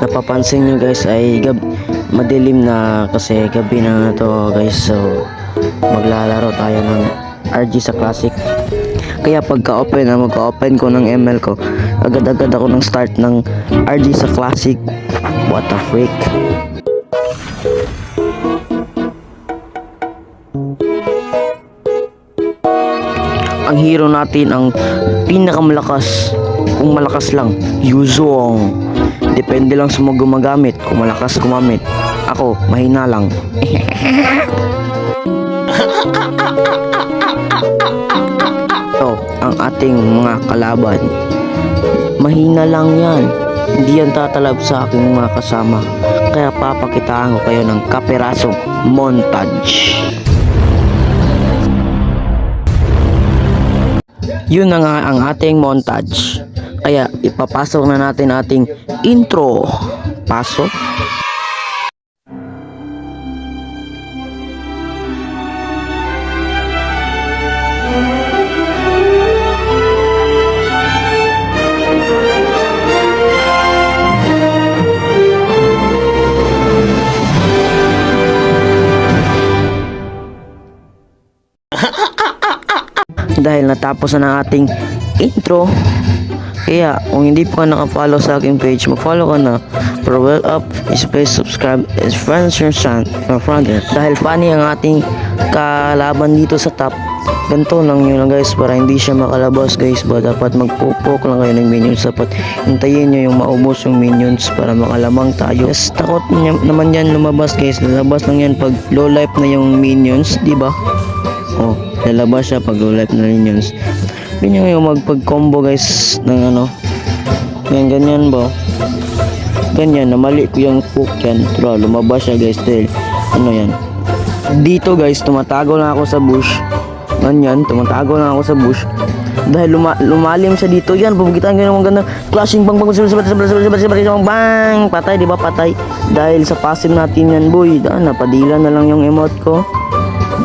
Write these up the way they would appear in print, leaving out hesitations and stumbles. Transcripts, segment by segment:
napapansin nyo guys ay madilim na kasi gabi na to guys. So maglalaro tayo ng RG sa Classic. Kaya pagka-open magka-open ko ng ML ko, agad-agad ako ng start ng RG sa Classic. What the freak. Ang hero natin ang pinakamalakas, kung malakas lang, Yuzong. Depende lang sa mga gumagamit, kung malakas gumamit. Ako, mahina lang. Ito, ang ating mga kalaban. Mahina lang yan. Hindi yan tatalab sa aking mga kasama. Kaya papakitaan ko kayo ng kaperasong montage. Yun na nga ang ating montage. Kaya ipapasok na natin ating intro. Pasok. Dahil natapos na ng ating intro, kaya kung hindi pa ka naka-follow sa aking page, mag-follow ka na. Pero well up, please subscribe as friends your son or friend. Dahil funny ang ating kalaban dito sa top. Ganito lang yun lang guys, para hindi siya makalabas guys. Ba dapat magpupok lang kayo ng minions. Dapat hintayin nyo yung maubos yung minions para makalamang tayo. Yes, takot naman yan lumabas guys. Lalabas lang yan pag low life na yung minions, di ba? Oh, lalabas siya pag low life na minions. Yun yung magpag-combo guys ng ano. Ganyan ba? Ganyan, namali ko yung hook yan. Pero lumabas siya guys dahil ano yan. Dito guys, tumatago lang ako sa bush. Ganyan, tumatago lang ako sa bush. Dahil lumalim siya dito. Yan, pupugitan ko yung magandang clashing bang bang. Patay, di ba? Patay. Dahil sa passive natin yan boy. Napadila na lang yung emote ko.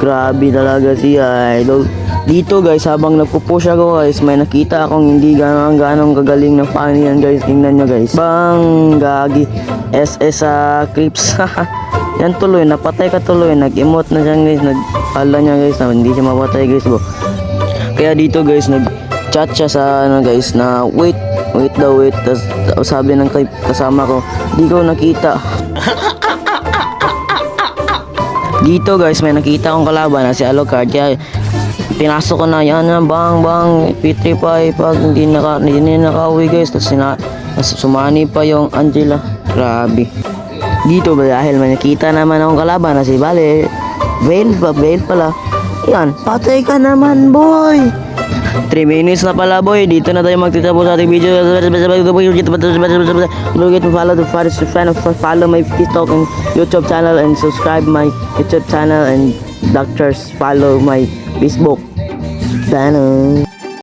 Grabe talaga si Idol. Dito guys, habang nagpo-push ako guys, may nakita akong hindi ganong kagaling na funny yan guys. Tingnan nyo guys. Bang, gagi. SS clips. Yan tuloy, napatay ka tuloy. Nag-emote na siya guys. Nagpala niya guys na hindi siya mapatay guys bro. Kaya dito guys, nag-chat siya sa ano guys na wait. Tapos sabi ng kasama ko, di ko nakita. Dito guys, may nakita akong kalaban na si Alucard. Kaya pinasok ko na yan na bang P35 pag hindi nakauwi guys. Tapos sumani pa yung Angela. Grabe. Dito ba dahil may nakita naman akong kalaban na si Vale pala. Yan, patay ka naman boy. 3 minutes na pala boy. Dito na tayo magtitapos sa ating video. Don't forget to follow my TikTok and YouTube channel, and subscribe my YouTube channel, and doctors follow my Facebook channel.